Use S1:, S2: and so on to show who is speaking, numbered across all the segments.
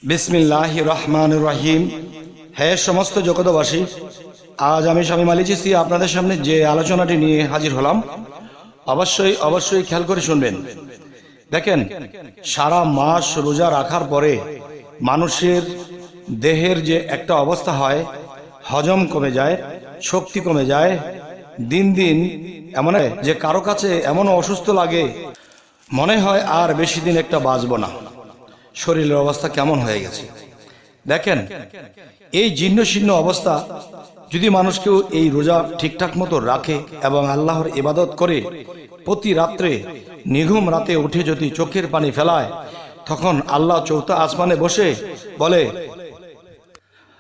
S1: বিসমিল্লাহির রহমানির রহিম। হে সমস্ত জগতবাসী, আজ আমি শামীম আলী চিশতি আপনাদের সামনে যে আলোচনাটি নিয়ে হাজির হলাম, অবশ্যই খেয়াল করে শুনবেন। দেখেন, সারা মাস রোজা রাখার পরে মানুষের দেহের যে একটা অবস্থা হয়, হজম কমে যায়, শক্তি কমে যায়, দিন দিন এমন যে কারো কাছে এমন অসুস্থ লাগে, মনে হয় আর বেশি দিন একটা বাঁচব না। শরীরের অবস্থা কেমন হয়ে গেছে দেখেন। এই জীর্ণ শীর্ণ অবস্থা যদি মানুষকেও এই রোজা ঠিকঠাক মতো রাখে এবং আল্লাহর ইবাদত করে প্রতি রাত্রে নিঘুম রাতে উঠে যদি চোখের পানি ফেলায়, তখন আল্লাহ চৌথা আসমানে বসে বলে,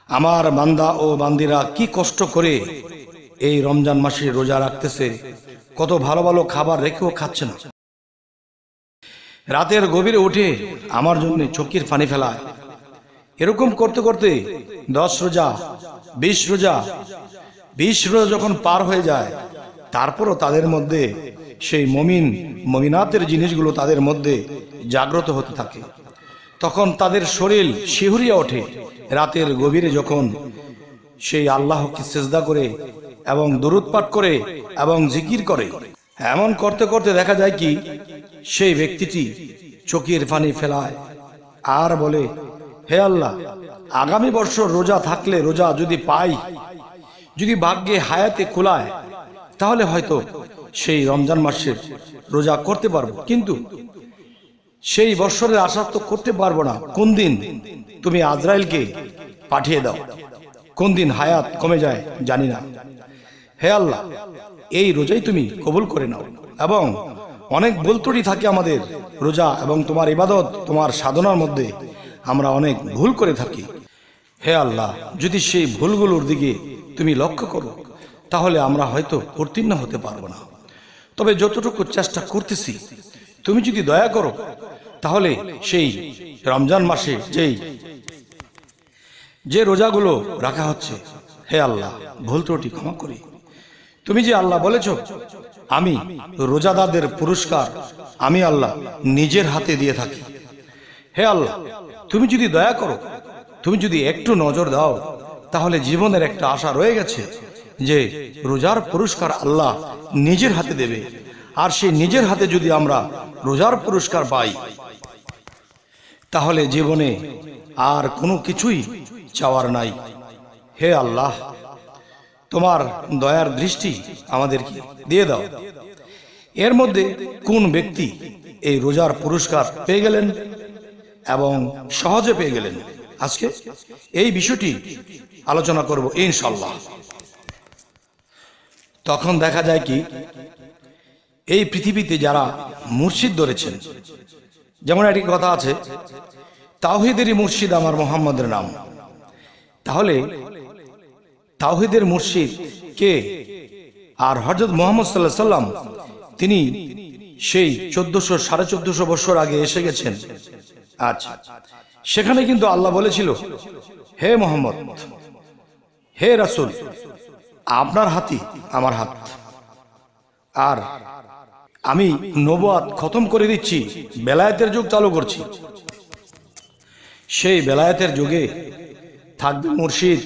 S1: আমার বান্দা ও বান্দিরা কি কষ্ট করে এই রমজান মাসে রোজা রাখতেছে, কত ভালো ভালো খাবার রেখেও খাচ্ছে না, রাতের গভীরে উঠে আমার জন্য চোখের পানি ফেলায়। এরকম করতে করতে 10 রোজা 20 রোজা যখন পার হয়ে যায়, তারপরও তাদের মধ্যে সেই মমিনাতের জিনিসগুলো তাদের মধ্যে জাগ্রত হতে থাকে। তখন তাদের শরীর শিহরিয়া ওঠে। রাতের গভীরে যখন সেই আল্লাহকে সিজদা করে এবং দরুদ পাঠ করে এবং জিকির করে, এমন করতে করতে দেখা যায় কি সেই ব্যক্তিটি চোখের পানি ফেলায় আর বলে, হে আল্লাহ, আগামী বছর রোজা থাকলে, রোজা যদি পাই, যদি ভাগ্যে হায়াতে খোলায়, তাহলে হয়তো সেই রমজান মাসের রোজা করতে পারবো, কিন্তু সেই বছরের আশা তো করতে পারবো না। কোন দিন তুমি আজরাইলকে পাঠিয়ে দাও, কোন দিন হায়াত কমে যায় জানি না। হে আল্লাহ, এই রোজাই তুমি কবুল করে নাও। এবং অনেক ভুল ত্রুটি থাকে আমাদের রোজা এবং তোমার ইবাদত, তোমার সাধনার মধ্যে আমরা অনেক ভুল করে থাকি। হে আল্লাহ, যদি সেই ভুলগুলোর দিকে তুমি লক্ষ্য করো, তাহলে আমরা হয়তো উত্তীর্ণ হতে পারবো না। তবে যতটুকু চেষ্টা করতেছি, তুমি যদি দয়া করো, তাহলে সেই রমজান মাসে যে রোজাগুলো রাখা হচ্ছে, হে আল্লাহ, ভুল ত্রুটি ক্ষমা করি। তুমি যে আল্লাহ বলেছ, আমি রোজাদারদের পুরস্কার আমি আল্লাহ নিজের হাতে দিয়ে থাকি। হে আল্লাহ, তুমি যদি দয়া করো, তুমি যদি একটু নজর দাও, তাহলে জীবনের একটা আশা রয়ে গেছে যে রোজার পুরস্কার আল্লাহ নিজের হাতে দেবে। আর সেই নিজের হাতে যদি আমরা রোজার পুরস্কার পাই, তাহলে জীবনে আর কোনো কিছুই চাওয়ার নাই। হে আল্লাহ, তোমার দয়ার দৃষ্টি আমাদেরকে দিয়ে দাও। এর মধ্যে কোন ব্যক্তি এই রোজার পুরস্কার পেয়ে গেলেন এবং সহজে পেয়ে গেলেন, আজকে এই বিষয়টি আলোচনা করব ইনশাআল্লাহ। তখন দেখা যায় কি, এই পৃথিবীতে যারা মুর্শিদ ধরেছেন, যেমন একটি কথা আছে, তাওহীদেরই মুর্শিদ আমার মুহাম্মদের নাম। তাহলে তাওহীদের মুর্শিদ কে? আর হযরত মুহাম্মদ সাল্লাল্লাহু আলাইহি সাল্লাম তিনি সেই 1400-1450 বছর আগে এসে গেছেন। আচ্ছা, সেখানে কিন্তু আল্লাহ বলেছিল, হে মুহাম্মদ, হে রাসূল, আপনার হাতই আমার হাত, আর আমি নবুয়ত খতম করে দিচ্ছি, বেলায়েতের যুগ চালু করছি। সেই বেলায়েতের যুগে থাকবে মুর্শিদ,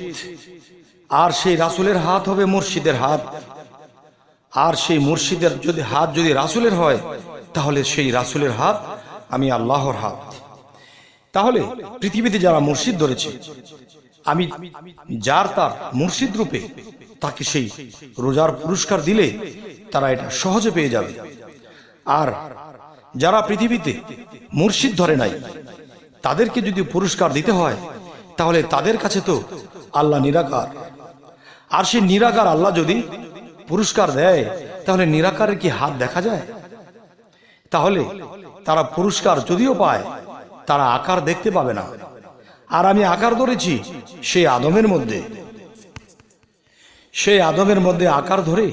S1: আর সেই রাসূলের হাত হবে মুর্শিদের হাত। আর সেই মুর্শিদের হাত যদি রাসূলের হয়, তাহলে সেই রাসূলের হাত আমি আল্লাহর হাত। তাহলে পৃথিবীতে যারা মুর্শিদ ধরেছে, আমি যার তার মুর্শিদ রূপে তাকে সেই রোজার পুরস্কার দিলে তারা এটা সহজে পেয়ে যাবে। আর যারা পৃথিবীতে মুর্শিদ ধরে নাই, তাদেরকে যদি পুরস্কার দিতে হয়, তাহলে তাদের কাছে তো আল্লাহ নিরাকার। আর সেই নিরাকার আল্লাহ যদি পুরস্কার দেয়, তাহলে নিরাকারের কি হাত দেখা যায়? তাহলে তারা পুরস্কার যদিও পায়, তারা আকার দেখতে পাবে না। আর আমি আকার ধরেছি সেই আদমের মধ্যে, সেই আদমের মধ্যে আকার ধরে,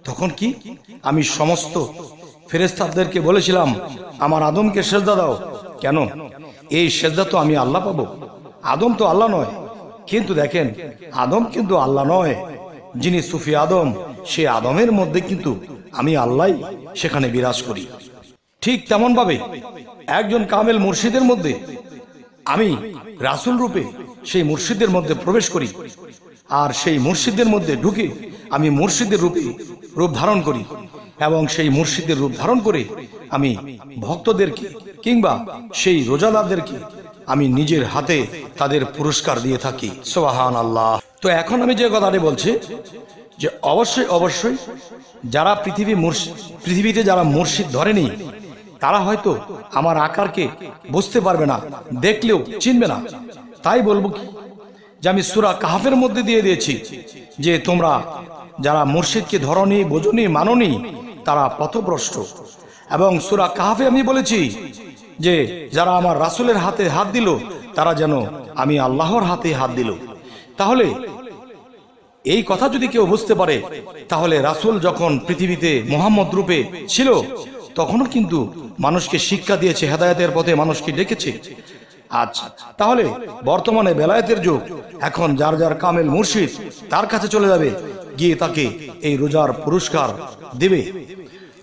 S1: তখন কি আমি সমস্ত ফেরেশতাদেরকে বলেছিলাম, আমার আদমকে সেজদা দাও। কেন? এই সেজদা তো আমি আল্লাহ পাবো, আদম তো আল্লাহ নয়। কিন্তু দেখেন, আদম কিন্তু আল্লাহ নয়, যিনি সুফি আদম, সে আদমের মধ্যে কিন্তু আমি আল্লাহ সেখানে বিরাজ করি। ঠিক তেমন ভাবে একজন কামেল মুর্শিদের মধ্যে আমি রাসূল রূপে সেই মুর্শিদের মধ্যে প্রবেশ করি, আর সেই মুর্শিদের মধ্যে ঢুকে আমি মুর্শিদের রূপ ধারণ করি, এবং সেই মুর্শিদের রূপ ধারণ করে আমি ভক্তদেরকে কিংবা সেই রোজাদারদেরকে আমি নিজের হাতে তাদের পুরস্কার দিয়ে থাকি। সুবহানাল্লাহ। তো এখন আমি যে কথাটি বলছি যে অবশ্যই অবশ্যই যারা পৃথিবীতে যারা মুর্শিদ ধরেনি তারা হয়তো আমার আকারকে বুঝতে পারবে না, দেখলেও চিনবে না। তাই বলবো কি যে আমি সূরা কাহফের মধ্যে দিয়ে দিয়েছি যে তোমরা যারা মুর্শিদকে ধরনি, বোঝনি, মাননি তারা পথভ্রষ্ট। এবং সূরা কাহফে আমি বলেছি যে যারা আমার রাসূলের হাতে হাত দিল তারা যেন আমি আল্লাহর হাতে হাত দিল। তাহলে এই কথা যদি কেউ বুঝতে পারে তাহলে রাসূল যখন পৃথিবীতে মুহাম্মদ রূপে ছিল তখনও কিন্তু মানুষকে শিক্ষা দিয়েছে, হেদায়েতের পথে মানুষকে ডেকেছে। আচ্ছা, তাহলে বর্তমানে বেলায়েতের যুগ, এখন যার যার কামেল মুর্শিদ তার কাছে চলে যাবে, গিয়ে তাকে এই রোজার পুরস্কার দেবে।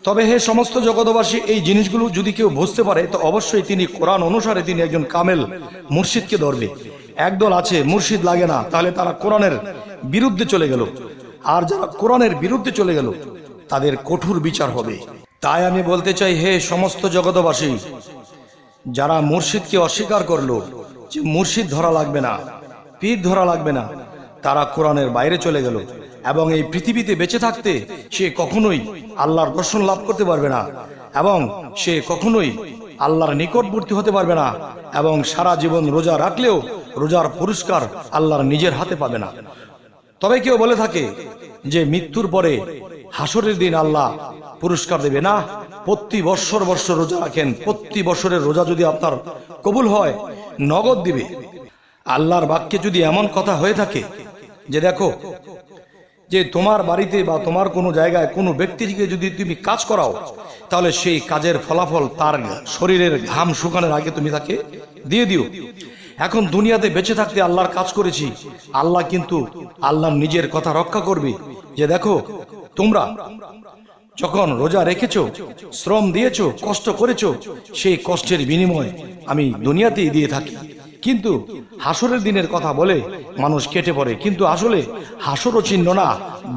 S1: তবে হে সমস্ত জগৎবাসী, এই জিনিসগুলো যদি কেউ বুঝতে পারে তো অবশ্যই তিনি কোরআন অনুসারে তিনি একজন কামেল মুর্শিদকে ধরবে। একদল আছে মুর্শিদ লাগে না, তাহলে তারা কোরআনের বিরুদ্ধে চলে গেল, আর যারা কোরআনের বিরুদ্ধে চলে গেল তাদের কঠোর বিচার হবে। তাই আমি বলতে চাই হে সমস্ত জগৎবাসী, যারা মুর্শিদকে অস্বীকার করলো যে মুর্শিদ ধরা লাগবে না, পীর ধরা লাগবে না, তারা কোরআনের বাইরে চলে গেল এবং এই পৃথিবীতে বেঁচে থাকতে সে কখনোই আল্লাহর দর্শন লাভ করতে পারবে না, এবং সে কখনোই আল্লাহর নিকটবর্তী হতে পারবে না, এবং সারা জীবন রোজা রাখলেও রোজার পুরস্কার আল্লাহর নিজের হাতে পাবে না। তবে কেউ বলে থাকে যে মৃত্যুর পরে হাসরের দিন আল্লাহ পুরস্কার দেবে না, প্রতি বৎসর রোজা রাখেন, প্রতি বছরের রোজা যদি আপনার কবুল হয় নগদ দিবে। আল্লাহর বাক্যে যদি এমন কথা হয়ে থাকে যে দেখো যে তোমার বাড়িতে বা তোমার কোনো জায়গায় কোনো ব্যক্তিকে যদি তুমি কাজ করাও তাহলে সেই কাজের ফলাফল তার শরীরের ঘাম শুকানোর আগে তুমি তাকে দিয়ে দিও। এখন দুনিয়াতে বেঁচে থাকতে আল্লাহর কাজ করেছি, আল্লাহ কিন্তু আল্লাহর নিজের কথা রক্ষা করবে যে দেখো তোমরা যখন রোজা রেখেছো, শ্রম দিয়েছো, কষ্ট করেছো, সেই কষ্টের বিনিময় আমি দুনিয়াতেই দিয়ে থাকি। কিন্তু হাসরের দিনের কথা বলে মানুষ কেটে পড়ে, কিন্তু আসলে হাসরও চিনল না,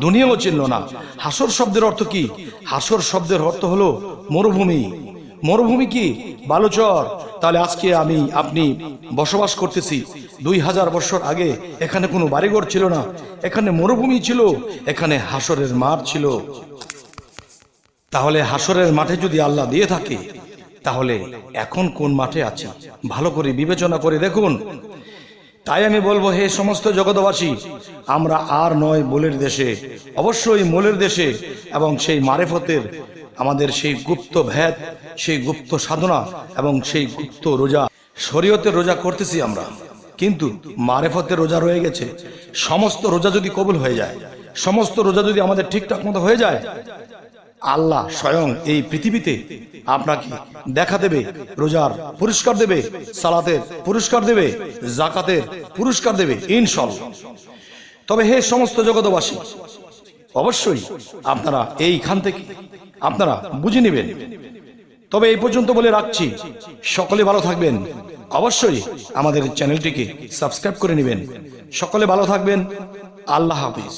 S1: দুনিয়াও চিনল না। হাসর শব্দের অর্থ কি? হাসর শব্দের অর্থ হলো মরুভূমি। মরুভূমি কি? বালুচর। তাহলে আজকে আমি আপনি বসবাস করতেছি, 2000 বছর আগে এখানে কোনো বাড়িঘর ছিল না, এখানে মরুভূমি ছিল, এখানে হাসরের মাঠ ছিল। তাহলে হাসরের মাঠে যদি আল্লাহ দিয়ে থাকে তাহলে এখন কোন মাঠে আছে ভালো করে বিবেচনা করে দেখুন। তাই আমি বলবো হে সমস্ত জগৎবাসী, আমরা আর নয় মোলের দেশে, অবশ্যই মোলের দেশে, এবং সেই মারেফতের আমাদের সেই গুপ্ত ভেদ, সেই গুপ্ত সাধনা এবং সেই গুপ্ত রোজা, শরীয়তের রোজা করতেছি আমরা, কিন্তু মারেফতের রোজা রয়ে গেছে। সমস্ত রোজা যদি কবুল হয়ে যায়, সমস্ত রোজা যদি আমাদের ঠিকঠাক মতো হয়ে যায়, আল্লাহ স্বয়ং এই পৃথিবীতে আপনাকে দেখা দেবে, রোজার পুরস্কার দেবে, সালাতের পুরস্কার দেবে, যাকাতের পুরস্কার দেবে ইনশাআল্লাহ। তবে হে সমস্ত জগৎবাসী, অবশ্যই আপনারা এইখান থেকে আপনারা বুঝে নেবেন। তবে এই পর্যন্ত বলে রাখছি, সকলে ভালো থাকবেন, অবশ্যই আমাদের চ্যানেলটিকে সাবস্ক্রাইব করে নেবেন। সকলে ভালো থাকবেন, আল্লাহ হাফেজ।